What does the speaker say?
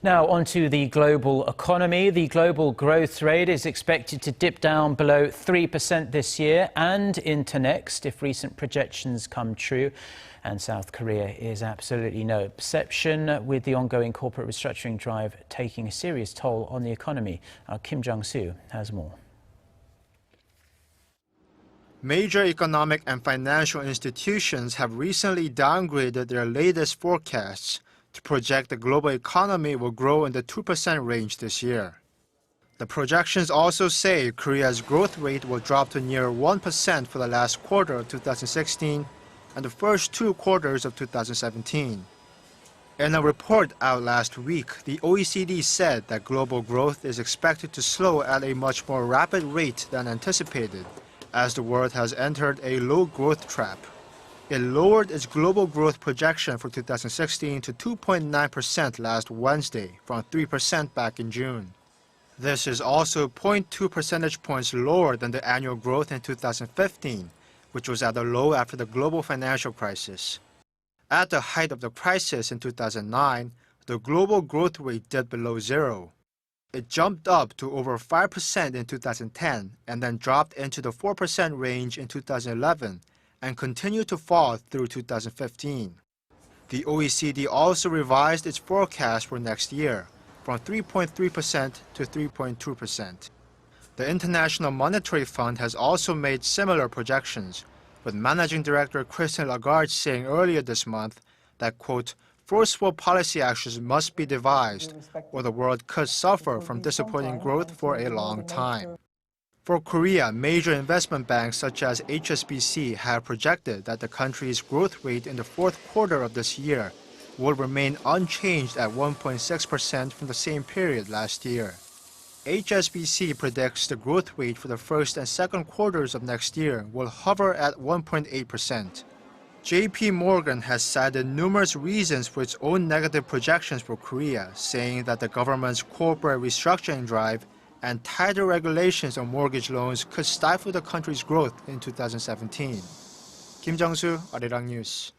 Now, onto the global economy. The global growth rate is expected to dip down below 3% this year and into next if recent projections come true. And South Korea is absolutely no exception, with the ongoing corporate restructuring drive taking a serious toll on the economy. Our Kim Jung-soo has more. Major economic and financial institutions have recently downgraded their latest forecasts to project the global economy will grow in the 2% range this year. The projections also say Korea's growth rate will drop to near 1% for the last quarter of 2016 and the first 2 quarters of 2017. In a report out last week, the OECD said that global growth is expected to slow at a much more rapid rate than anticipated, as the world has entered a low-growth trap. It lowered its global growth projection for 2016 to 2.9% last Wednesday, from 3% back in June. This is also 0.2 percentage points lower than the annual growth in 2015, which was at a low after the global financial crisis. At the height of the crisis in 2009, the global growth rate dipped below zero. It jumped up to over 5% in 2010 and then dropped into the 4% range in 2011 and continued to fall through 2015. The OECD also revised its forecast for next year from 3.3% to 3.2%. The International Monetary Fund has also made similar projections, with Managing Director Christine Lagarde saying earlier this month that, quote, forceful policy actions must be devised, or the world could suffer from disappointing growth for a long time. For Korea, major investment banks such as HSBC have projected that the country's growth rate in the 4th quarter of this year will remain unchanged at 1.6% from the same period last year. HSBC predicts the growth rate for the 1st and 2nd quarters of next year will hover at 1.8%. JP Morgan has cited numerous reasons for its own negative projections for Korea, saying that the government's corporate restructuring drive and tighter regulations on mortgage loans could stifle the country's growth in 2017. Kim Jung-soo, Arirang News.